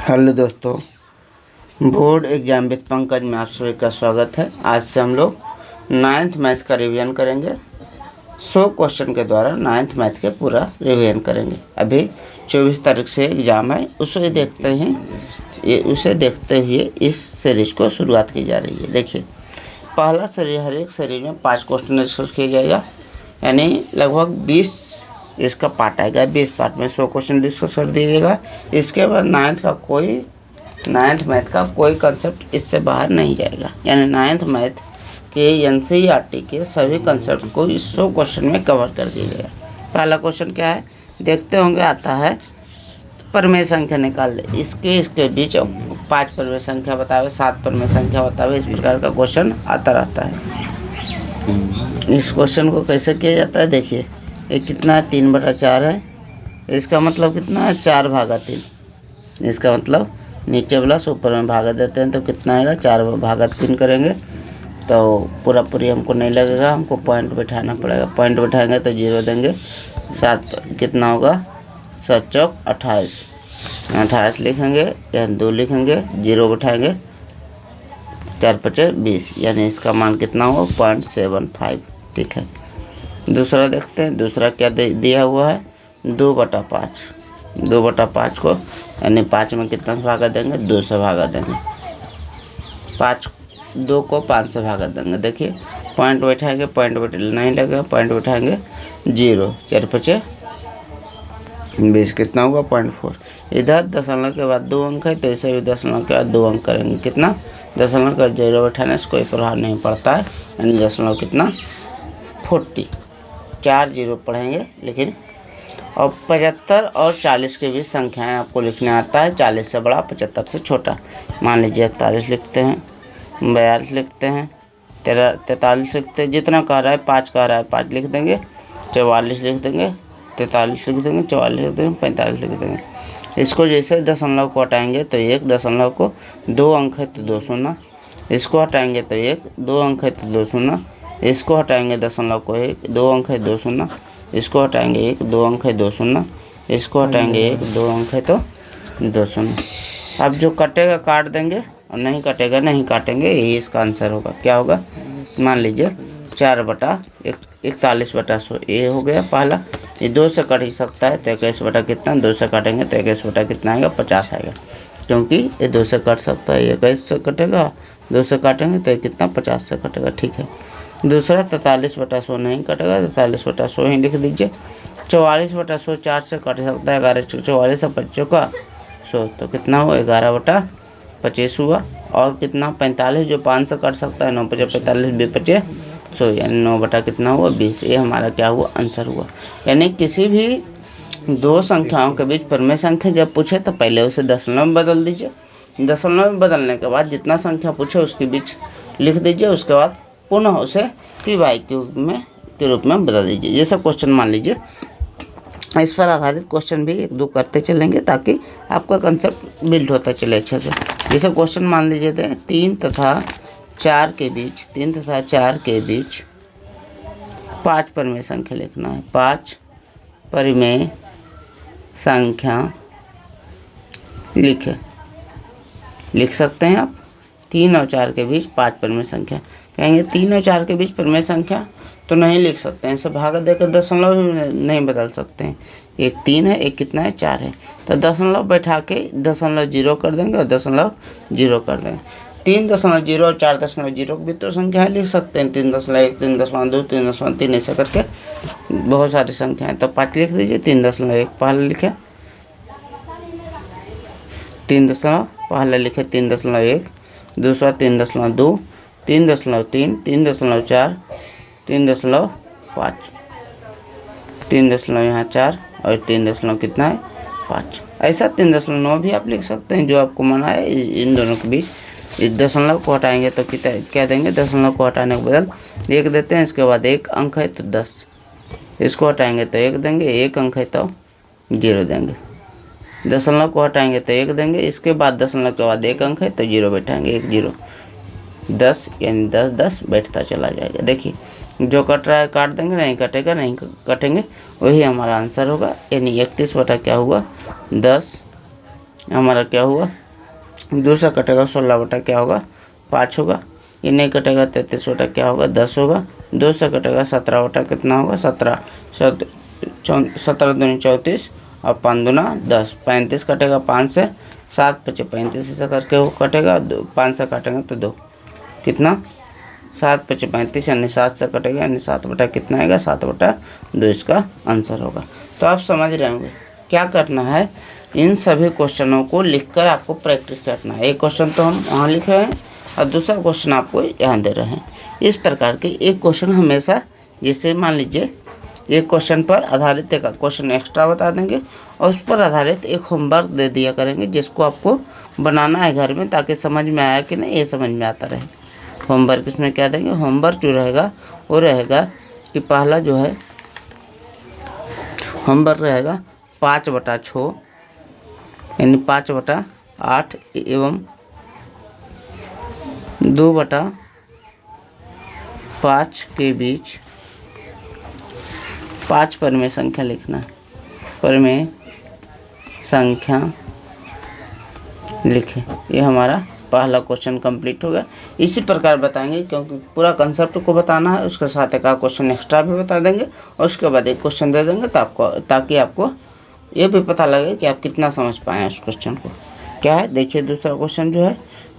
Hello दोस्तों, board exam with Pankaj में आप सभी का स्वागत है। आज से हम लोग 9th मैथ का रिवीजन करेंगे। 100 क्वेश्चन के द्वारा 9th मैथ के पूरा रिवीजन करेंगे। अभी 24 तारीख से एग्ज़ाम है, उसे देखते हुए इस सीरीज को शुरुआत की जा रही है। देखिए, पहला सीरीज, हर एक सीरीज में 5 क्वेश्चन डिस्कस किया जाएगा, यानी लगभग 20 इसका पार्ट आएगा। 20 पार्ट में 100 क्वेश्चन डिस्कस कर दिएगा। इसके बाद 9th मैथ का कोई कंसेप्ट इससे बाहर नहीं जाएगा, यानी 9th मैथ के NCERT के सभी कंसेप्ट को इस 100 क्वेश्चन में कवर कर दिया जाएगा। पहला क्वेश्चन क्या है देखते होंगे, आता है परमेय संख्या निकाल ले। इसके बीच 5 परमेय संख्या बतावे, 7 परमेय संख्या बतावे, इस प्रकार का क्वेश्चन आता रहता है। इस क्वेश्चन को कैसे किया जाता है, देखिए ये कितना है, 3/4 है। इसका मतलब कितना है, 4/3। इसका मतलब नीचे प्लस ऊपर में भागा देते हैं तो कितना आएगा, 4/3 करेंगे तो पूरी हमको नहीं लगेगा, हमको पॉइंट बैठाना पड़ेगा। पॉइंट बैठाएंगे तो 0 देंगे। 7 कितना होगा, 7 चौक 28, 28 लिखेंगे, यहाँ 2 लिखेंगे, 0 बैठाएंगे, 4 5 20, यानी इसका मान कितना होगा, 0.75। ठीक है, दूसरा देखते हैं। दूसरा क्या दिया हुआ है, 2/5। 2/5 को यानी 5 में कितना से भागा देंगे, 2 से भागा देंगे। 2 को 5 से भागा देंगे। देखिए पॉइंट बैठाएंगे, पॉइंट नहीं लगेगा, पॉइंट बैठाएंगे 0, 4 5 20, कितना होगा 0.4। इधर दशमलव के बाद 2 अंक है तो इसे भी दशमलव के बाद 2 अंक करेंगे। कितना, दशमलव का 0 बैठाने से कोई प्रभाव नहीं पड़ता है, यानी दशमलव कितना 40। 4 0 पढ़ेंगे लेकिन। और 75 और 40 के बीच संख्याएं आपको लिखने आता है, 40 से बड़ा 75 से छोटा। मान लीजिए 41 लिखते हैं, 42 लिखते हैं, 43 लिखते हैं, जितना कह रहा है 5 कह रहा है 5 लिख देंगे, 44 लिख देंगे, 43 लिख देंगे, 44 लिख देंगे, 45 लिख देंगे। इसको जैसे दशमलव को हटाएंगे तो 1, दशमलव को 2 अंक है तो 2 शून्य, इसको हटाएंगे तो 1, 2 अंक है तो 2 शून्य, इसको हटाएंगे दशमलव को 1, 2 अंक है 2 शून्य, इसको हटाएंगे 1, 2 अंक है 2 शून्य, इसको हटाएंगे 1, 2 अंक है तो 2 शून्य। अब जो कटेगा काट देंगे और नहीं कटेगा नहीं काटेंगे, यही इसका आंसर होगा। क्या होगा, मान लीजिए 4/41/100 ये हो गया पहला। ये 2 से कट ही सकता है तो 21 कितना, 2 से काटेंगे तो 21 कितना आएगा, 50 आएगा, क्योंकि ये 2 से कट सकता है। 21 से कटेगा, 2 से काटेंगे तो ये कितना 50 से कटेगा। ठीक है, दूसरा 43/100 नहीं कटेगा, 43/100 ही लिख दीजिए। 44/100 4 से कट सकता है, 11 44 और 25 का 100 तो कितना हुआ, 11/25 हुआ। और कितना 45 जो 5 से कट सकता है, 9 5 45 2 5 100, यानी 9 कितना हुआ 20। ये हमारा क्या हुआ, आंसर हुआ। यानी किसी भी 2 संख्याओं के बीच परमेय संख्या जब पूछे तो पहले उसे दशमलव में बदल दीजिए। दशमलव में बदलने के बाद जितना संख्या पूछे उसके बीच लिख दीजिए, उसके बाद पुनः उसे PYQ के रूप में बदल दीजिए। ये सब क्वेश्चन मान लीजिए, इस पर आधारित क्वेश्चन भी 1 2 करते चलेंगे ताकि आपका कंसेप्ट बिल्ड होता चले अच्छे से। जैसे क्वेश्चन मान लीजिए 3 तथा 4 के बीच 5 परमेय संख्या लिखना है। 5 परमेय संख्या लिख सकते हैं आप। 3 और 4 के बीच 5 परमेय संख्या, कहेंगे 3 और 4 के बीच परमेय संख्या तो नहीं लिख सकते हैं, इसे भागा देकर दशमलव नहीं बदल सकते हैं। एक 3 है, एक कितना है 4 है, तो दशमलव बैठा के 0.0 कर देंगे और 0.0 कर देंगे। 3.0 और 4.0 भी तो संख्याएँ लिख सकते हैं, 3.1 3.2 3.3 ऐसा करके बहुत सारी संख्याएँ। तो 5 लिख दीजिए, 3.1 पहले लिखे, 3 पहले लिखे 3.1, दूसरा 3.2, 3.3, 3.4, 3.5, 3 यहाँ 4 और 3 कितना है 5। ऐसा 3.9 भी आप लिख सकते हैं, जो आपको मना है। इन दोनों के बीच इस दशमलव को हटाएंगे तो कितना क्या देंगे, दशमलव को हटाने के बदल 1 देते हैं। इसके बाद 1 अंक है तो 10, इसको हटाएंगे तो 1 देंगे, 1 अंक है तो 0 देंगे। दशमलव को हटाएंगे तो 1 देंगे, इसके बाद दशमलव के बाद 1 अंक है तो 0 बैठाएंगे, 1 0 10, यानी 10 10 बैठता चला जाएगा। देखिए जो कट रहा है काट देंगे, नहीं कटेगा नहीं कटेंगे, वही हमारा आंसर होगा। यानी 31 बटा क्या हुआ 10 हमारा क्या हुआ, 2 से कटेगा 16 बटा क्या होगा 5 होगा। ये नहीं कटेगा 33 बटा क्या होगा 10 होगा। 2 से कटेगा 17 बटा कितना होगा 17, 17 दूनी 34 और 5 दूना 10। 35 कटेगा 5 से, 7 पचे 35 से करके वो कटेगा, 5 से काटेंगे तो 2, कितना 7 पचे 35 यानी 7 से कटेगा, यानी 7 बटा कितना आएगा 7 बटा 2 इसका आंसर होगा। तो आप समझ रहे होंगे क्या करना है, इन सभी क्वेश्चनों को लिखकर आपको प्रैक्टिस करना है। एक क्वेश्चन तो हम वहाँ लिखे हैं और दूसरा क्वेश्चन आपको यहाँ दे रहे हैं। इस प्रकार के एक क्वेश्चन हमेशा, जिससे मान लीजिए एक क्वेश्चन पर आधारित एक क्वेश्चन एक्स्ट्रा बता देंगे और उस पर आधारित एक होमवर्क दे दिया करेंगे, जिसको आपको बनाना है घर में, ताकि समझ में आया कि नहीं ये समझ में आता रहे। होमवर्क इसमें क्या देंगे, होमवर्क जो रहेगा वो रहेगा कि पहला जो है होमवर्क रहेगा 5 बटा 6 यानी 5 बटा 8 एवं 2 बटा 5 के बीच 5 परिमेय संख्या लिखना है। परिमेय संख्या लिखें। ये हमारा पहला क्वेश्चन कंप्लीट हो गया। इसी प्रकार बताएंगे, क्योंकि पूरा कंसेप्ट को बताना है, उसके साथ एक क्वेश्चन एक्स्ट्रा भी बता देंगे और उसके बाद एक क्वेश्चन दे देंगे ताकि आपको ये भी पता लगे कि आप कितना समझ पाए उस क्वेश्चन को। क्या है देखिए, दूसरा क्वेश्चन जो है,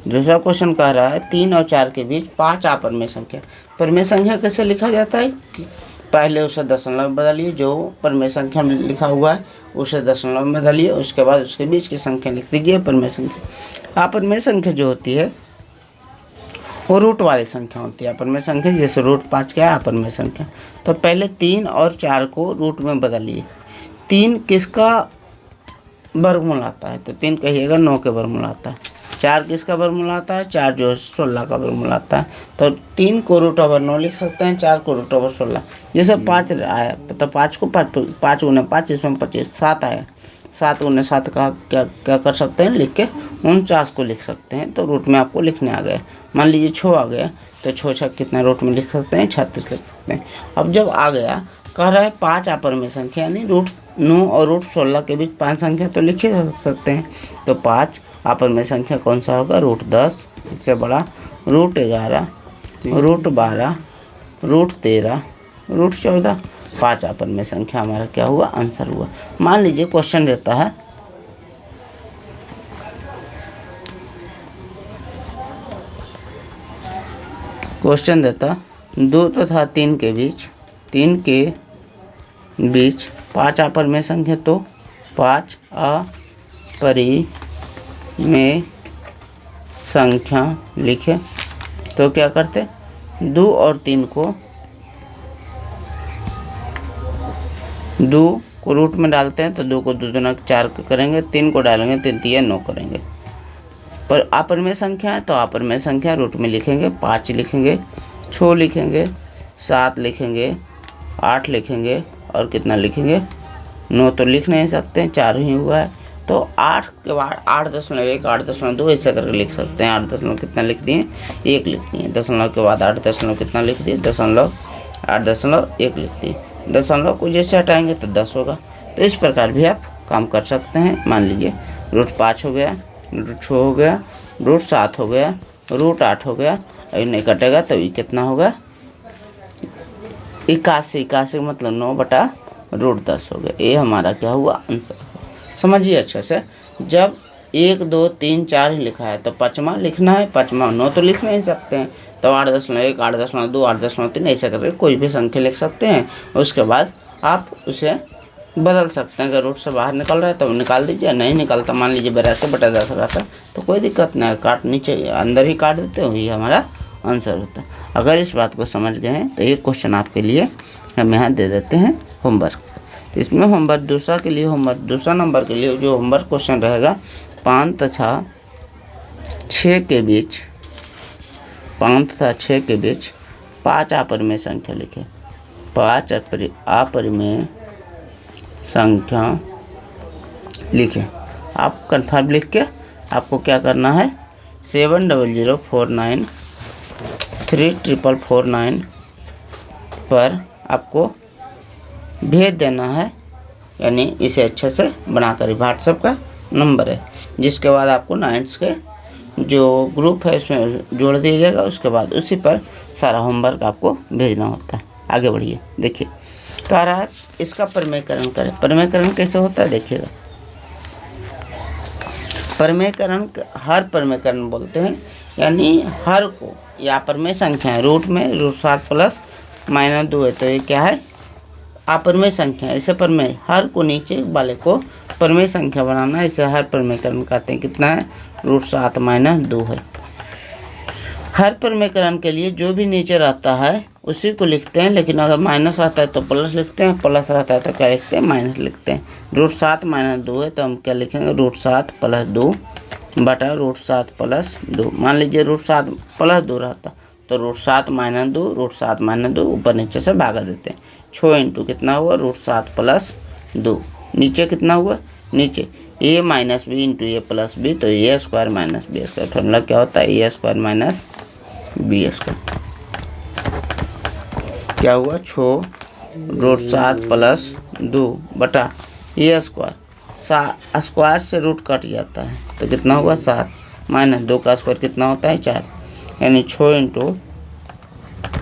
दूसरा क्वेश्चन कह रहा है 3 और 4 के बीच 5 अपरिमेय संख्या। परिमेय संख्या कैसे लिखा जाता है, पहले उसे दशमलव बदलिए, जो परिमेय संख्या में लिखा हुआ है उसे दशमलव में बदलिए, उसके बाद उसके बीच की संख्या लिख दीजिए परिमेय संख्या। अपरिमेय संख्या जो होती है वो रूट वाली संख्या होती है। अपरिमेय संख्या जैसे रूट 5 क्या है अपरिमेय संख्या। तो पहले 3 और 4 को रूट में बदलिए। 3 किसका वर्गमूल आता है, तो 3 कहिएगा 9 के वर्गमूल आता है। 4 किसका वर्गमूल आता है, 4 जो है 16 का वर्गमूल आता है। तो 3 को √9 लिख सकते हैं, 4 को √16। जैसे 5 आया तो 5 को 5 गुने 5 इसमें 25, 7 आया, 7 गुने 7 का क्या कर सकते हैं लिख के 49 को लिख सकते हैं। तो रूट में आपको लिखने आ गया। मान लीजिए 6 आ गया तो 6 6 कितना रूट में लिख सकते हैं 36 लिख सकते हैं। अब जब आ गया कह रहा है 5 अपरिमेय संख्या यानी √9 और √16 के बीच 5 संख्या तो लिखे सकते हैं। तो 5 अपरिमेय संख्या कौन सा होगा, √10 इससे बड़ा, √11, √12, √13, √14। 5 अपरिमेय संख्या हमारा क्या हुआ आंसर हुआ। मान लीजिए क्वेश्चन देता है क्वेश्चन देता 2 तथा 3 के बीच 5 अपरिमेय संख्या, तो 5 अपरिमेय संख्या लिखे। तो क्या करते 2 और 3 को 2 को रूट में डालते हैं, तो 2 को 2 दूना 4 करेंगे, 3 को डालेंगे 3 3 9 करेंगे। पर अपरिमेय संख्या है तो अपरिमेय संख्या रूट में लिखेंगे, 5 लिखेंगे, 6 लिखेंगे, 7 लिखेंगे, 8 लिखेंगे और कितना लिखेंगे 9 तो लिख नहीं सकते हैं, 4 ही हुआ है। तो 8 के बाद 8.1 8.2 ऐसे करके लिख सकते हैं। 8 दशमलव कितना लिख दिए 1 लिख दिए, दशमलव के बाद 8 दशमलव कितना लिख दिए 8.1 लिख दिए। दशमलव को जैसे हटाएंगे तो 10 होगा। तो इस प्रकार भी आप काम कर सकते हैं। मान लीजिए √5 हो गया, √6 हो गया, √7 हो गया, √8 हो गया, और नहीं कटेगा तो ये कितना होगा 81 मतलब 9 बटा √10 हो गया। ये हमारा क्या हुआ आंसर। समझिए अच्छे से, जब 1 2 3 4 ही लिखा है तो 5वां लिखना है, 5वां 9 तो लिख नहीं सकते हैं। तो 8.1 8.2 8.3 ऐसे करके कोई भी संख्या लिख सकते हैं। उसके बाद आप उसे बदल सकते हैं। अगर रूट से बाहर निकल रहा है तो निकाल दीजिए, नहीं निकलता मान लीजिए 82/10 रहता तो कोई दिक्कत नहीं, काट नीचे अंदर ही काट देते हो, ये हमारा आंसर होता है। अगर इस बात को समझ गए हैं तो एक क्वेश्चन आपके लिए हम यहाँ दे देते हैं होमवर्क। इसमें होमवर्क दूसरा नंबर के लिए जो होमवर्क क्वेश्चन रहेगा 5 तथा 6 के बीच 5 अपरिमेय संख्या लिखे। 5 अपरिमेय संख्या लिखें। आप कन्फर्म लिख के आपको क्या करना है 7004934449 पर आपको भेज देना है, यानी इसे अच्छे से बनाकर व्हाट्सएप का नंबर है, जिसके बाद आपको नाइन्थ के जो ग्रुप है उसमें जोड़ दिया जाएगा। उसके बाद उसी पर सारा होमवर्क आपको भेजना होता है। आगे बढ़िए, देखिए कह रहा है इसका प्रमेयकरण करें। प्रमेयकरण कैसे होता है देखिएगा। प्रमेयकरण हर प्रमेयकरण बोलते हैं, यानी हर को या प्रमेय संख्या है, रूट में √7 प्लस -2 है, तो ये क्या है अपरमेय संख्या। इसे प्रमेय हर को नीचे वाले को प्रमेय संख्या बनाना, इसे हर प्रमेयकरण कहते हैं। कितना है √7 - 2 है। हर प्रमेयकरण के लिए जो भी नीचे रहता है उसी को लिखते हैं, लेकिन अगर माइनस आता है तो प्लस लिखते हैं, प्लस रहता है तो क्या लिखते हैं माइनस लिखते हैं। √7 - 2 है तो हम क्या लिखेंगे √7 + 2 बटा √7 + 2। मान लीजिए √7 + 2 रहता तो √7 - 2 √7 - 2 ऊपर नीचे से भागा देते हैं। 6 इंटू कितना हुआ √7 + 2। नीचे कितना हुआ, नीचे a - b into a + b, तो a² - b²। फॉर्मूला क्या होता है a² - b²। क्या हुआ 6 √7 + 2 बटा a²। स्क्वायर से रूट कट जाता है तो कितना होगा 7 - 2 का स्क्वायर कितना होता है 4, यानी 6 इंटू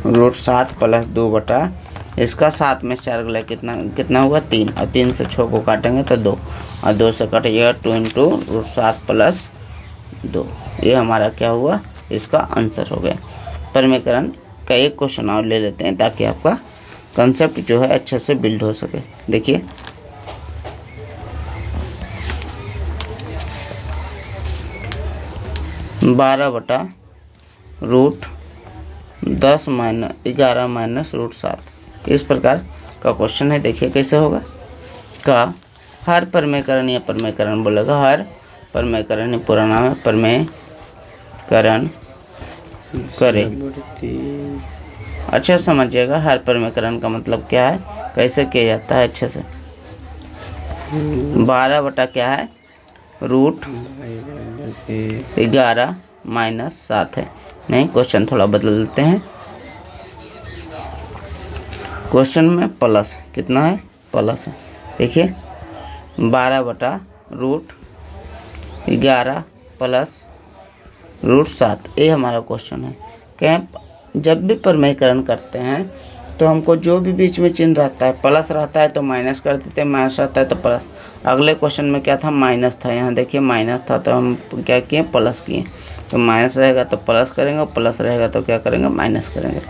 √7 + 2 बटा इसका 7 में 4 गला कितना होगा 3, और 3 से 6 को काटेंगे तो 2, और 2 से कट जाएगा 2 इंटू √7 + 2। ये हमारा क्या हुआ, इसका आंसर हो गया। प्रमेयकरण का एक क्वेश्चन और ले लेते हैं ताकि आपका कंसेप्ट जो है अच्छे से बिल्ड हो सके। देखिए 12 बटा √10 - 11 - √7 इस प्रकार का क्वेश्चन है। देखिए कैसे होगा। का हर प्रमेयकरण या प्रमेयकरण बोलेगा, हर प्रमेयकरण ही पूरा नाम है, प्रमेयकरण करे। अच्छा समझिएगा हर प्रमेयकरण का मतलब क्या है, कैसे किया जाता है अच्छे से। 12 बटा क्या है √11 - 7 है। नहीं, क्वेश्चन थोड़ा बदल देते हैं। क्वेश्चन में प्लस कितना है, प्लस है। देखिए 12 बटा √11 प्लस √7, ये हमारा क्वेश्चन है। क्या जब भी प्रमेयकरण करते हैं तो हमको जो भी बीच में चिन्ह रहता है, प्लस रहता है तो माइनस कर देते हैं, माइनस रहता है तो प्लस। अगले क्वेश्चन में क्या था, माइनस था, यहाँ देखिए माइनस था तो हम क्या किए प्लस किए। तो माइनस रहेगा तो प्लस करेंगे, प्लस रहेगा तो क्या करेंगे माइनस करेंगे।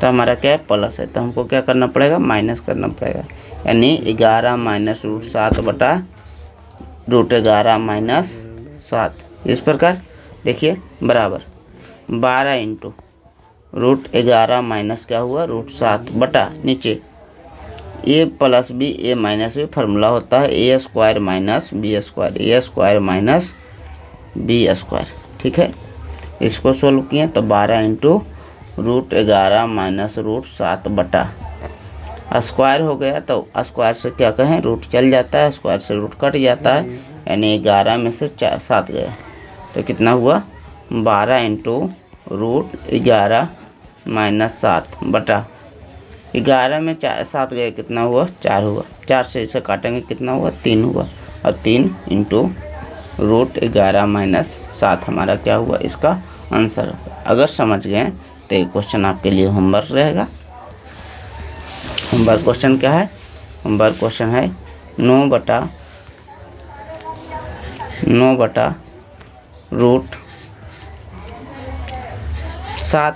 तो हमारा क्या है प्लस है, तो हमको क्या करना पड़ेगा माइनस करना पड़ेगा, यानी 11 - √7 बटा √11 - 7। इस प्रकार देखिए बराबर 12 इंटू √11 माइनस क्या हुआ √7 बटा नीचे a + b a - b formula होता है a² - b², ठीक है। इसको सोल्व किए तो 12 इंटू √11 - √7 बटा स्क्वायर हो गया, तो स्क्वायर से क्या कहें रूट चल जाता है, स्क्वायर से रूट कट जाता है, यानी 11 में से 7 गया तो कितना हुआ 12 इंटू √11 - 7 बटा 11 में 7 गए कितना हुआ 4 हुआ, 4 से इसे काटेंगे कितना हुआ 3 हुआ, और 3 इंटू √11 - 7 हमारा क्या हुआ इसका आंसर। अगर समझ गए तो ये क्वेश्चन आपके लिए होमवर्क रहेगा। होमवर्क क्वेश्चन क्या है, होमवर्क क्वेश्चन है 9 बटा √7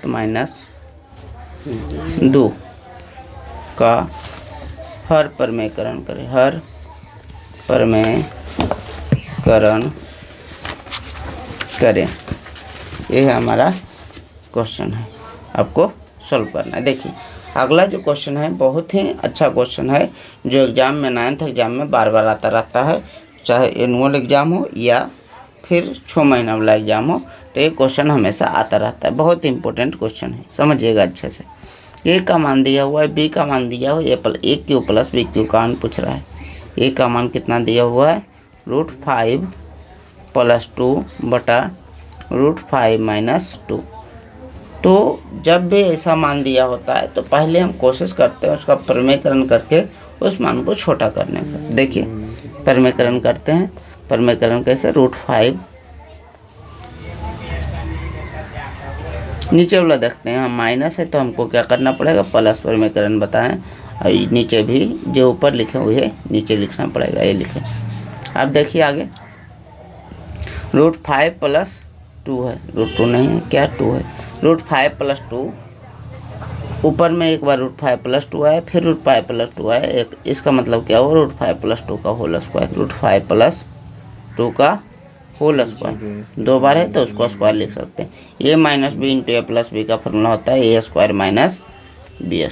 - 2 का हर प्रमेयकरण करें, हर प्रमेयकरण करें। ये है हमारा क्वेश्चन है, आपको सॉल्व करना है। देखिए अगला जो क्वेश्चन है बहुत ही अच्छा क्वेश्चन है, जो एग्ज़ाम में 9th एग्ज़ाम में बार बार आता रहता है, चाहे एनुअल एग्ज़ाम हो या फिर 6 महीना वाला एग्ज़ाम हो, तो ये क्वेश्चन हमेशा आता रहता है। बहुत इंपॉर्टेंट क्वेश्चन है, समझिएगा अच्छे से। ए का मान दिया हुआ है, बी का मान दिया हुआ है, a³ + b³ का मान पूछ रहा है। ए का मान कितना दिया हुआ है √5 + 2 बटा √5 - 2। तो जब भी ऐसा मान दिया होता है तो पहले हम कोशिश करते हैं उसका प्रमेयकरण करके उस मान को छोटा करने का। देखिए प्रमेयकरण करते हैं, परमीकरण कैसे, √5 नीचे वाला देखते हैं, यहाँ माइनस है तो हमको क्या करना पड़ेगा, प्लस परमीकरण बताएं, और नीचे भी जो ऊपर लिखे हुए नीचे लिखना पड़ेगा, ये लिखें। अब देखिए आगे, √5 + 2 है, √2 नहीं है, क्या 2 है, √5 + 2, ऊपर में एक बार √5 + 2 आया, फिर √5 + 2 आया, एक इसका मतलब क्या हुआ, √5 + 2 का होल स्क्वायर, √5 + 2 का होल स्क्वायर, 2 बार है तो उसको स्क्वायर लिख सकते हैं। a - b × a + b का फॉर्मूला होता है a² - b²।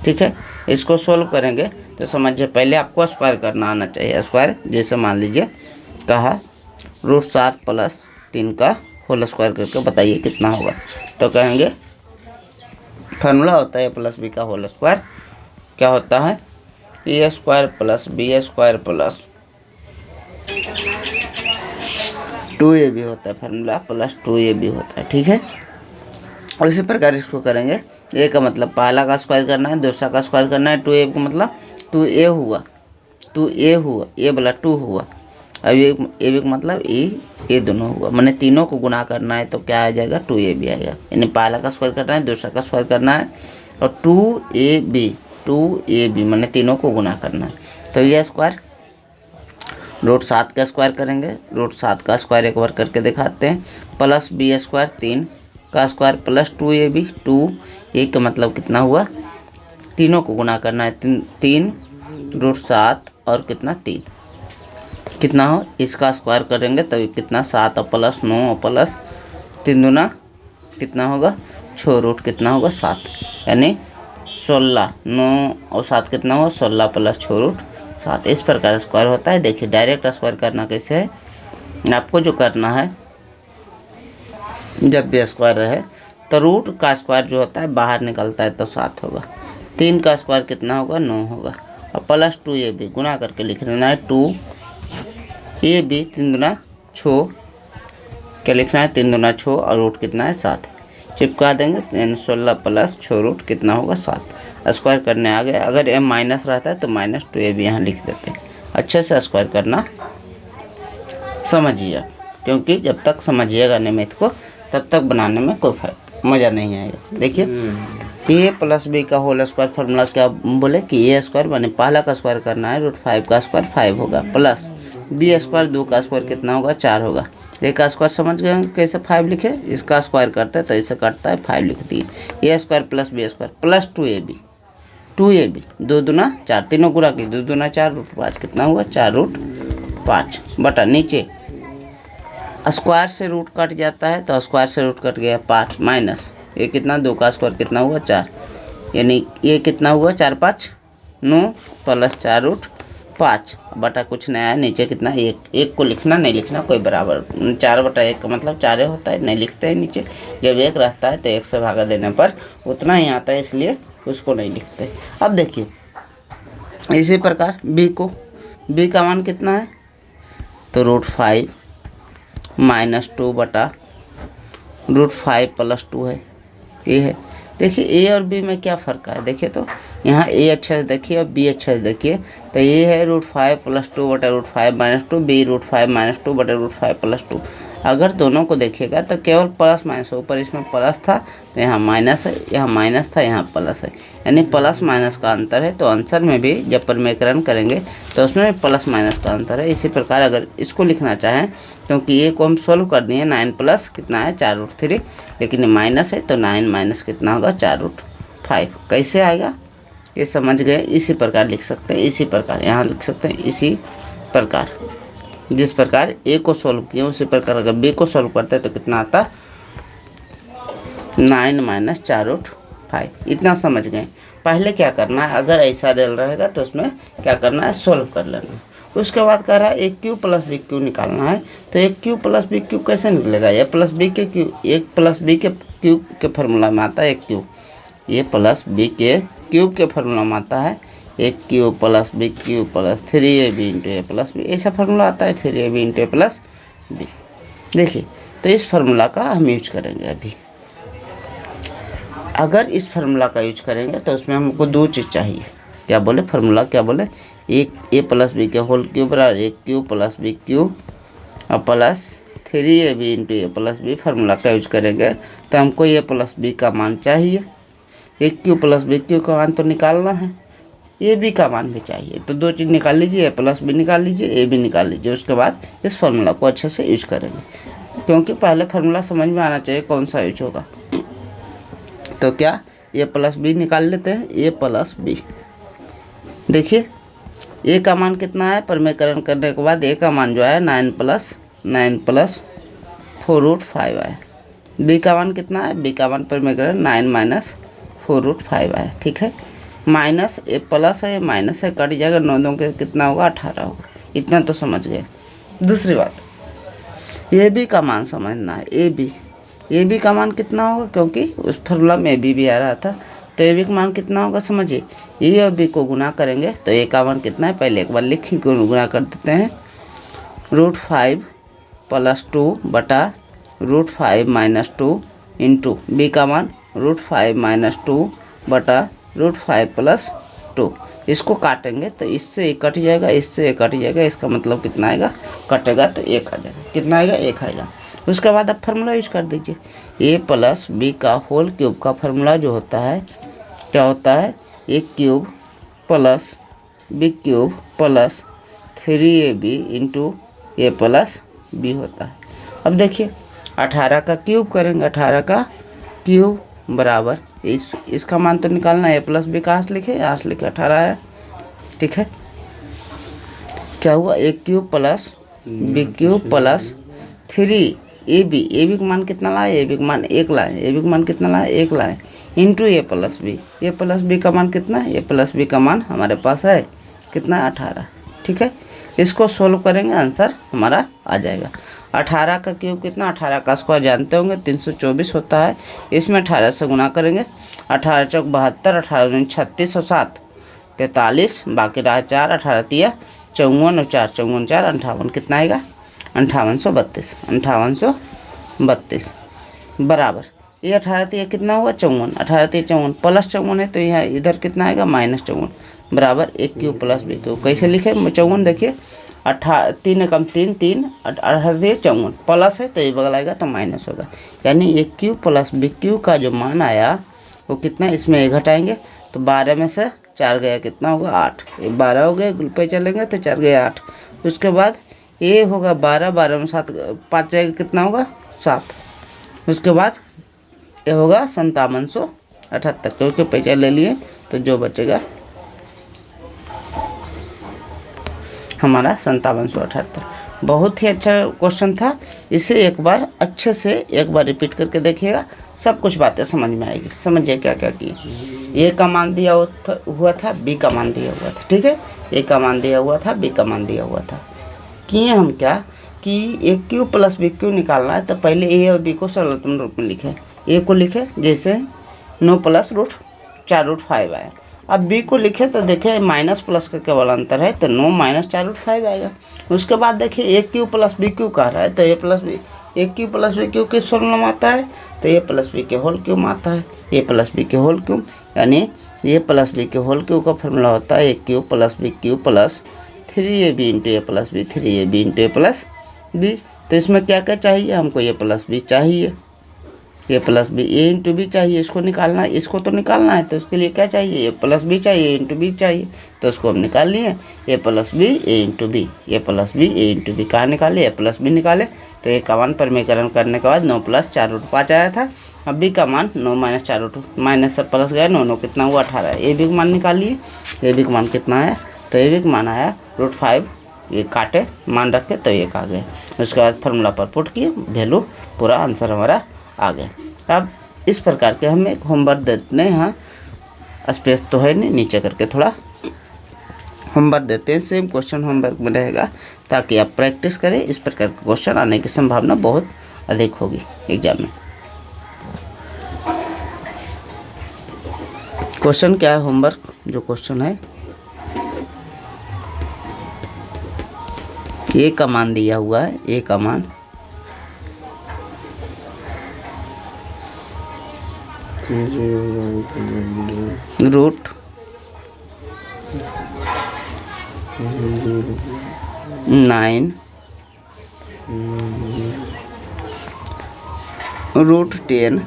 ठीक है, इसको सोल्व करेंगे तो समझिए, पहले आपको स्क्वायर करना आना चाहिए। स्क्वायर जैसे मान लीजिए कहा √7 + 3 का होल स्क्वायर करके बताइए कितना होगा, तो कहेंगे फार्मूला होता है a + b का होल स्क्वायर, क्या होता है, a² + b² + 2ab होता है, फार्मूला + 2ab होता है। ठीक है, इसी प्रकार इसको करेंगे, a का मतलब पहला का स्क्वायर करना है, दूसरा का स्क्वायर करना है, 2a का मतलब 2a हुआ, 2a हुआ, a वाला 2 हुआ, अब ए का मतलब ए दोनों हुआ, मैंने तीनों को गुना करना है तो क्या आ जाएगा, 2ab आएगा, यानी पहला का स्क्वायर करना है, दूसरा का स्क्वायर करना है, और 2ab मैंने तीनों को गुना करना है, तो ये स्क्वायर √7 का स्क्वायर करेंगे, √7 का स्क्वायर एक बार करके दिखाते हैं, + b² 3 का स्क्वायर + 2ab, 2a का मतलब कितना हुआ, तीनों को गुना करना है, 3 √7 और कितना 3, कितना हो, इसका स्क्वायर करेंगे तभी कितना, 7 और +9 और +3 दूना कितना होगा, 6 रूट कितना होगा 7, यानी 16, 9 और 7 कितना होगा 16 + 6 √7। इस प्रकार स्क्वायर होता है। देखिए डायरेक्ट स्क्वायर करना कैसे है, आपको जो करना है, जब भी स्क्वायर रहे तो रूट का स्क्वायर जो होता है बाहर निकलता है तो 7 होगा, 3 का स्क्वायर कितना होगा 9 होगा, और + 2ab गुना करके लिख देना है, 2ab 3 दूना 6, क्या लिखना है 3 दूना 6 और रूट कितना है 7, चिपका देंगे, यानी 16 + 6 कितना होगा 7। स्क्वायर करने आ गए, अगर m माइनस रहता है तो -2ab यहाँ लिख देते हैं। अच्छे से स्क्वायर करना समझिए आप, क्योंकि जब तक समझिएगा निमित्त को तब तक बनाने में कोई मज़ा नहीं आएगा। देखिए a + b का होल स्क्वायर फार्मूला क्या बोले कि a² माने पहला का स्क्वायर करना है, √5 का स्क्वायर 5 होगा, + b² 2 का स्क्वायर कितना होगा 4 होगा, a का स्क्वायर समझ गए कैसे 5 लिखे, इसका स्क्वायर करते हैं तो इसे कटता है 5 लिख दिए, a² + b² + 2ab 2 दूना 4, तीनों गुणा की 2 दूना 4 √5 कितना हुआ 4 √5 बटा नीचे स्क्वायर से रूट कट जाता है तो स्क्वायर से रूट कट गया 5 माइनस ये कितना 2 का स्क्वायर कितना हुआ 4, यानी ये कितना हुआ 4 5 9 + 4 √5 बटा कुछ नया है नीचे कितना 1 को लिखना नहीं लिखना कोई बराबर, 4/1 का मतलब 4 होता है, नहीं लिखते हैं नीचे, जब 1 रहता है तो 1 से भागा देने पर उतना ही आता है, इसलिए उसको नहीं लिखते। अब देखिए इसी प्रकार b का मान कितना है तो √5 - 2 बटा √5 + 2 है, ये है। देखिए a और b में क्या फ़र्क है, देखिए तो यहाँ a अच्छा से देखिए और b अच्छा से देखिए, तो ये है √5 + 2 बटा √5 - 2, b √5 - 2 बटा √5 + 2। अगर दोनों को देखिएगा तो केवल प्लस माइनस, ऊपर इसमें प्लस था तो यहाँ माइनस है, यहाँ माइनस था यहाँ प्लस है, यानी प्लस माइनस का अंतर है। तो आंसर में भी जब परिमेयकरण करेंगे तो उसमें प्लस माइनस का अंतर है। इसी प्रकार अगर इसको लिखना चाहें, क्योंकि ये को हम सोल्व कर दिए 9 प्लस कितना है 4√3, लेकिन माइनस है तो 9 माइनस कितना होगा 4√5, कैसे आएगा ये समझ गए। इसी प्रकार लिख सकते हैं, इसी प्रकार यहाँ लिख सकते हैं, इसी प्रकार जिस प्रकार ए को सोल्व किए उसी प्रकार अगर बी को सोल्व करते हैं तो कितना आता 9 - 4√5। इतना समझ गए। पहले क्या करना है, अगर ऐसा रेल रहेगा तो उसमें क्या करना है सोल्व कर लेना। उसके बाद कह रहा है a³ + b³ निकालना है, तो a³ + b³ कैसे निकलेगा, a + b के क्यूब, a + b के क्यूब के फार्मूला में आता है a³ + b के क्यूब के फार्मूला में आता है a³ + b³ + 3ab × a + b, ऐसा फार्मूला आता है 3ab × a + b। देखिए तो इस फार्मूला का हम यूज करेंगे। अभी अगर इस फार्मूला का यूज करेंगे तो उसमें हमको 2 चीज़ चाहिए, क्या बोले फार्मूला, क्या बोले एक ए प्लस बी के होल क्यूब बराबर ए क्यूब प्लस बी क्यूब और plus 3ab into A plus B formula का यूज करेंगे तो हमको ए प्लस बी का मान चाहिए। ए क्यू प्लस बी क्यू का मान तो निकालना है, ए बी का मान भी चाहिए। तो दो चीज़ निकाल लीजिए, ए प्लस बी निकाल लीजिए, ए बी निकाल लीजिए। उसके बाद इस फार्मूला को अच्छे से यूज करेंगे, क्योंकि पहले फार्मूला समझ में आना चाहिए कौन सा यूज होगा। तो क्या ए प्लस बी निकाल लेते हैं। ए प्लस बी, देखिए ए का मान कितना है, परिमेयकरण करने के बाद ए का मान जो है 9 प्लस 4√5 आया। बी का मान कितना है, बी का मान परिमेयकरण 9 माइनस 4√5 आया। ठीक है, माइनस ए प्लस है, माइनस है, कट जाएगा, 9 2 के कितना होगा 18 होगा। इतना तो समझ गए। दूसरी बात, ए बी का मान समझना है। ए बी का मान कितना होगा, क्योंकि उस फार्मूला में ए बी भी आ रहा था। तो ए बी का मान कितना होगा समझिए, ए और बी को गुना करेंगे तो ए का मान कितना है, पहले एक बार लिख गुना कर देते हैं। √5 + 2 बटा √5 - 2 इंटू बी का मान √5 - 2 बटा √5 + 2। इसको काटेंगे तो इससे एक कट जाएगा, इससे एक कट जाएगा। इसका मतलब कितना आएगा, कटेगा तो एक आ जाएगा। कितना आएगा, एक आएगा। उसके बाद अब फार्मूला यूज कर दीजिए। ए प्लस बी का होल क्यूब का फार्मूला जो होता है क्या होता है, A cube plus B cube plus 3ab into A plus B होता है। अब देखिए 18 का क्यूब करेंगे, 18 का क्यूब बराबर इसका मान तो निकालना है। ए प्लस बी कहाँ से लिखे, यहाँ से लिखे, 18 है। ठीक है, क्या हुआ, A cube plus B cube plus 3ab का मान कितना लाए, ए बी का मान 1 लाए, ए बी का मान कितना लाए, 1 लाए, इंटू ए प्लस बी का मान कितना है, ए प्लस बी का मान हमारे पास है कितना, 18। ठीक है, इसको सोल्व करेंगे, आंसर हमारा आ जाएगा। 18 का क्यूब कितना, 18 का स्क्वायर जानते होंगे 324 होता है। इसमें 18 से गुना करेंगे, 18 चौक 72, 18 दूनी 36 और 7 43, बाकी रहा 4, 18 तिया 54 और 4 54 4 58, कितना आएगा 5832, 5832 बराबर ये 18 तिया कितना होगा 54, 18 तिया 54 प्लस 54 है तो यहाँ इधर कितना आएगा -54 बराबर ए क्यूब प्लस बी क्यूब। कैसे लिखे 54, देखिए 3 कम 3 3 18 54 प्लस है तो ये बगल आएगा तो माइनस होगा, यानी ए क्यूब प्लस बी क्यूब का जो मान आया वो कितना, इसमें ए घटाएंगे तो 12 में से 4 गया कितना होगा 8, 12 हो गए, पे चलेंगे तो 4 गए 8। उसके बाद ए होगा 12, 12 में 7 5 जाएगा कितना होगा 7। उसके बाद ये होगा 5778, क्योंकि पैसा ले लिए तो जो बचेगा हमारा 5778। बहुत ही अच्छा क्वेश्चन था। इसे एक बार अच्छे से एक बार रिपीट करके देखिएगा, सब कुछ बातें समझ में आएगी। समझिए क्या क्या किए। ए का मान दिया हुआ था, बी का मान दिया हुआ था। ठीक है, ए का मान दिया हुआ था, बी का मान दिया हुआ था। किए हम क्या कि ए क्यू प्लस बी क्यू निकालना है तो पहले ए और बी को सरलतम रूप में लिखे। ए को लिखे जैसे 9 + √4√5 आया। अब बी को लिखे तो देखिए माइनस प्लस का केवल अंतर है तो 9 - 4√5 आएगा। उसके बाद देखिए A cube plus B cube कह रहा है तो A cube plus B cube किस फॉर्मूला में आता है, तो ए प्लस बी के होल क्यूब में आता है। ए प्लस बी के होल क्यूब यानी ए प्लस बी के होल क्यूब का फॉर्मूला होता है A cube plus B cube plus 3ab into A plus B, 3ab into A plus B. तो इसमें क्या क्या चाहिए हमको, ए प्लस बी चाहिए, ए प्लस बी, ए इंटू बी चाहिए, इसको निकालना है, इसको तो निकालना है तो उसके लिए क्या चाहिए, ए प्लस बी चाहिए, ए इंटू बी चाहिए, तो उसको हम निकाल लिए ए प्लस बी ए इंटू बी, ए प्लस बी ए इंटू बी। कहाँ निकाले, ए प्लस बी निकाले तो ए का मान परिमेयकरण करने के बाद 9 + 4√5 आया था। अब बी का मान 9 - 4√5 माइनस से प्लस गया 9 कितना हुआ 18। ए बी का मान निकाल लिए, ए बी का मान कितना आया, तो ए बी का मान आया √5, ये काटे मान रखे तो ये आ गए। उसके बाद फार्मूला पर पुट किए, वैल्यू पूरा आंसर हमारा आ गया। अब इस प्रकार के हम एक होमवर्क देते हैं, यहाँ स्पेस तो है नहीं, नीचे करके थोड़ा होमवर्क देते हैं। सेम क्वेश्चन होमवर्क में रहेगा ताकि आप प्रैक्टिस करें। इस प्रकार के क्वेश्चन आने की संभावना बहुत अधिक होगी एग्जाम में। क्वेश्चन क्या है, होमवर्क जो क्वेश्चन है, ए का मान दिया हुआ है, ए का मान 9 √10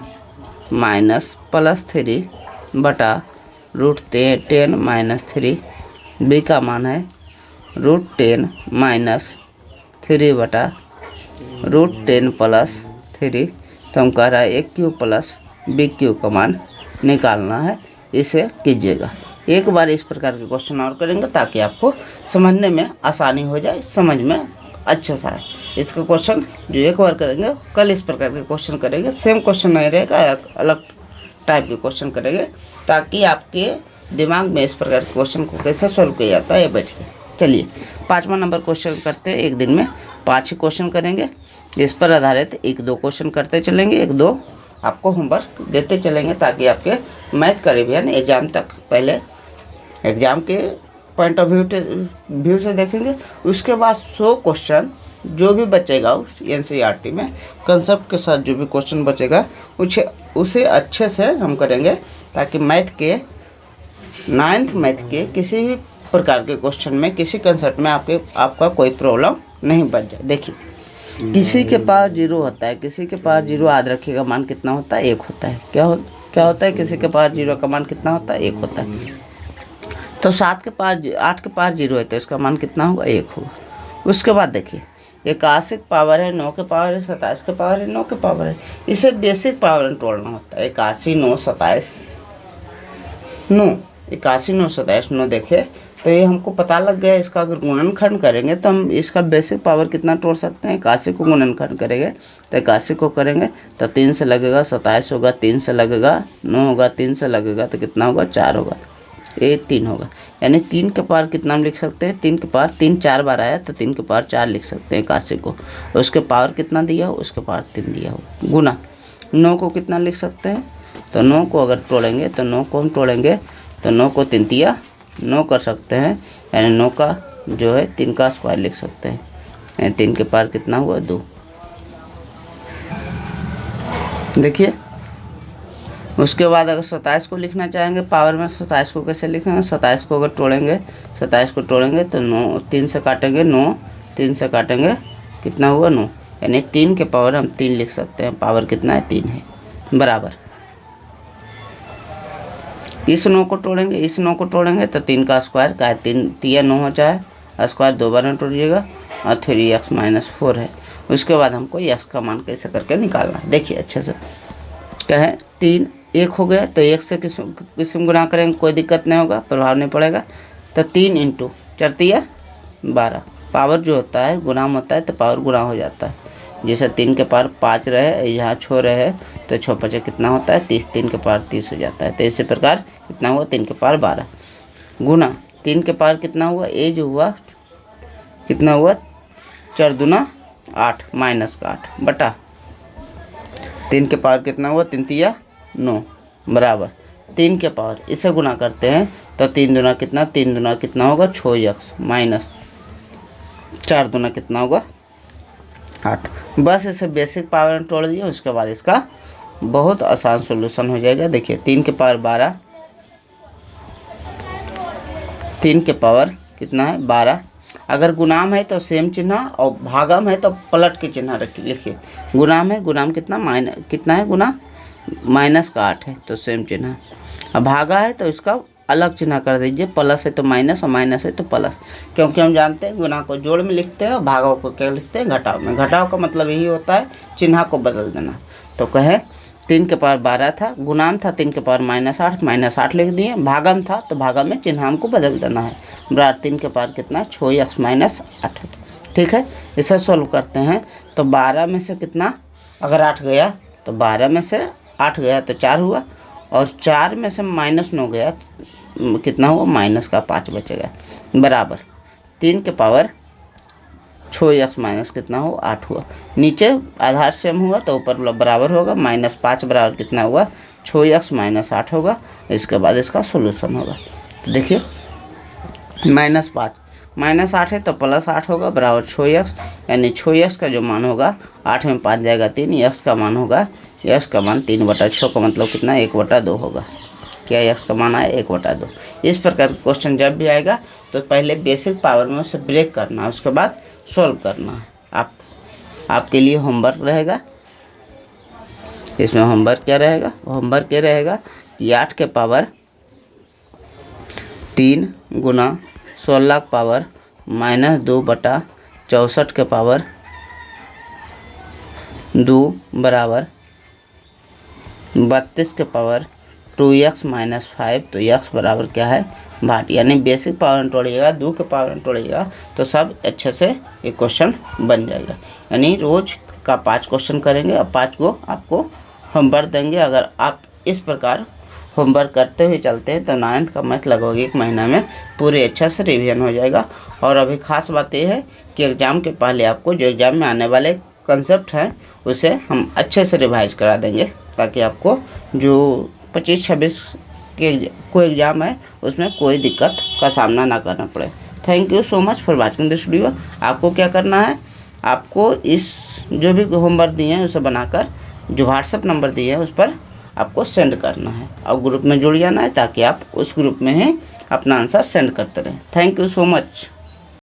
माइनस +3 बटा √10 - 3। बी का मान है √10 - 3 बटा √10 + 3। तो हम कह रहा है AQ प्लस BQ का मान निकालना है। इसे कीजिएगा। एक बार इस प्रकार के क्वेश्चन और करेंगे ताकि आपको समझने में आसानी हो जाए, समझ में अच्छा सा है। इसका क्वेश्चन जो एक बार करेंगे, कल इस प्रकार के क्वेश्चन करेंगे। सेम क्वेश्चन नहीं रहेगा, अलग टाइप के क्वेश्चन करेंगे ताकि आपके दिमाग में इस प्रकार के क्वेश्चन को कैसे सॉल्व किया जाता है ये बैठ जाए। चलिए 5वां नंबर क्वेश्चन करते हैं। एक दिन में 5 ही क्वेश्चन करेंगे। इस पर आधारित 1-2 क्वेश्चन करते चलेंगे, 1-2 आपको होमवर्क देते चलेंगे ताकि आपके मैथ का रिवीजन एग्जाम तक, पहले एग्जाम के पॉइंट ऑफ व्यू से देखेंगे। उसके बाद 100 क्वेश्चन जो भी बचेगा उस NCERT में कंसेप्ट के साथ जो भी क्वेश्चन बचेगा उसे अच्छे से हम करेंगे ताकि मैथ के 9th मैथ के किसी भी प्रकार के क्वेश्चन में, किसी कंसेप्ट में आपका कोई प्रॉब्लम नहीं बच जाए। देखिए, किसी के पास 0 होता है, किसी के पास 0 याद रखिएगा मान कितना होता है, 1 होता है। क्या होता है, किसी के पास 0 का मान कितना होता है, 1 होता है। तो 8 के पास 0 है तो इसका मान कितना होगा, 1 होगा। उसके बाद देखिए 81 पावर है, 9 के पावर है, 27 के पावर है, 9 के पावर है। इसे बेसिक पावर में तोड़ना होता है। 81 9 27 9, 81 9 27 9 देखे तो ये हमको पता लग गया। इसका अगर गुणनखंड करेंगे तो हम इसका बेसिक पावर कितना तोड़ सकते हैं। 81 को गुणनखंड करेंगे तो 81 को करेंगे तो 3 से लगेगा, 27 होगा, 3 से लगेगा, 9 होगा, 3 से लगेगा तो कितना होगा, 4 होगा, ये 3 होगा। यानी 3 के पावर कितना हम लिख सकते हैं, 3 के पावर 3 4 बार आया तो 3 के पावर 4 लिख सकते हैं 81 को। उसके पावर कितना दिया हो, उसके पावर 3 दिया हो। गुना 9 को कितना लिख सकते हैं, तो 9 को अगर तोड़ेंगे तो 9 को हम तोड़ेंगे तो 9 को 3 तिया 9 कर सकते हैं। यानी 9 का जो है 3 का स्क्वायर लिख सकते हैं। यानी 3 के पावर कितना हुआ, 2। देखिए उसके बाद अगर 27 को लिखना चाहेंगे पावर में, 27 को कैसे लिखेंगे, 27 को अगर तोड़ेंगे, 27 को तोड़ेंगे तो 9 3 से काटेंगे, 9 3 से काटेंगे कितना हुआ, 9। यानी 3 के पावर हम 3 लिख सकते हैं। पावर कितना है, 3 है, बराबर। इस 9 को तोड़ेंगे, इस 9 को तोड़ेंगे तो 3 का स्क्वायर का है, 3 तिया 9 हो जाए, स्क्वायर 2 बार में तोड़िएगा और 3x - 4 है। उसके बाद हमको x का मान कैसे करके निकालना है। देखिए अच्छे से कहें, 3 1 हो गया तो 1 से किस्म गुना करेंगे, कोई दिक्कत नहीं होगा, प्रभाव नहीं पड़ेगा। तो 3 × 4 तिया 12। पावर जो होता है गुणाम होता है तो पावर गुणा हो जाता है। जैसे 3 के पावर 5 रहे, यहाँ 6 रहे तो 6 5 कितना होता है, 30। 3 के पावर 30 हो जाता है। तो इसी प्रकार कितना हुआ, 3 के पावर 12 गुना 3 के पावर कितना हुआ, ये जो हुआ कितना हुआ, 4 दूना 8 माइनस का 8 बटा 3 के पावर कितना हुआ, 3 तिया 9 बराबर 3 के पावर। इसे गुना करते हैं तो 3 दूना कितना, 3 दूना कितना होगा, 6x माइनस 4 दूना कितना होगा, 8। बस इसे बेसिक पावर में तोड़ दिए। उसके बाद इसका बहुत आसान सॉल्यूशन हो जाएगा। देखिए 3 के पावर 12, 3 के पावर कितना है, 12। अगर गुणाम है तो सेम चिन्ह और भागम है तो पलट के चिन्ह लिखिए। गुणाम है, गुणाम कितना है, गुना माइनस का 8 है तो सेम चिन्ह। अब भागा है तो इसका अलग चिन्ह कर दीजिए, प्लस है तो माइनस और माइनस है तो प्लस। क्योंकि हम जानते हैं गुना को जोड़ में लिखते हैं और भागाव को क्या लिखते हैं, घटाव में। घटाव का मतलब यही होता है चिन्ह को बदल देना। तो कहें 3 के पावर 12 था, गुणाम था 3 के पावर -8 लिख दिए। भागम था तो भागम में चिन्ह हमको बदल देना है। बराबर 3 के पावर कितना, 6x - 8। ठीक है, इसे सोल्व करते हैं तो 12 में से कितना, अगर 8 गया तो 12 में से 8 गया तो 4 हुआ, और 4 में से -9 गया कितना हुआ, माइनस का 5 बचेगा। बराबर 3 के पावर 6x कितना हो, 8 हुआ। नीचे आधार सेम हुआ तो ऊपर बराबर होगा, -5 बराबर कितना हुआ, 6x - 8 होगा। इसके बाद इसका सोल्यूशन होगा। तो देखिए -5 -8 है तो +8 होगा बराबर 6x। यानी 6x का जो मान होगा, 8 में 5 जाएगा 3, x का मान होगा, x का मान 3/6 का मतलब कितना, 1/2 होगा। क्या x का मान आया, 1/2। इस प्रकार का क्वेश्चन जब भी आएगा तो पहले बेसिक पावर में उसे ब्रेक करना है, उसके बाद सॉल्व करना है। आपके लिए होमवर्क रहेगा। इसमें होमवर्क क्या रहेगा? होमवर्क ये रहेगा कि 8 के पावर 3 गुना 16 के पावर -2/64 के पावर 2 बराबर 32 के पावर 2x - 5। तो x बराबर क्या है? 8। यानी बेसिक पावर में तोड़िएगा, 2 के पावर में तोड़िएगा तो सब अच्छे से ये क्वेश्चन बन जाएगा। यानी रोज़ का 5 क्वेश्चन करेंगे और 5 को आपको होमवर्क देंगे। अगर आप इस प्रकार होमवर्क करते हुए चलते हैं तो 9th का मैथ लगभग 1 महीना में पूरे अच्छा से रिवीजन हो जाएगा। और अभी ख़ास बात यह है कि एग्ज़ाम के पहले आपको जो एग्ज़ाम में आने वाले कंसेप्ट हैं उसे हम अच्छे से रिवाइज करा देंगे, ताकि आपको जो 25-26 के कोई एग्ज़ाम है उसमें कोई दिक्कत का सामना ना करना पड़े। Thank you so much for watching this video. आपको क्या करना है? आपको इस जो भी होमवर्क दिए हैं उसे बनाकर जो व्हाट्सएप नंबर दिए हैं उस पर आपको सेंड करना है और ग्रुप में जुड़ जाना है, ताकि आप उस ग्रुप में ही अपना आंसर सेंड करते रहें। Thank you so much.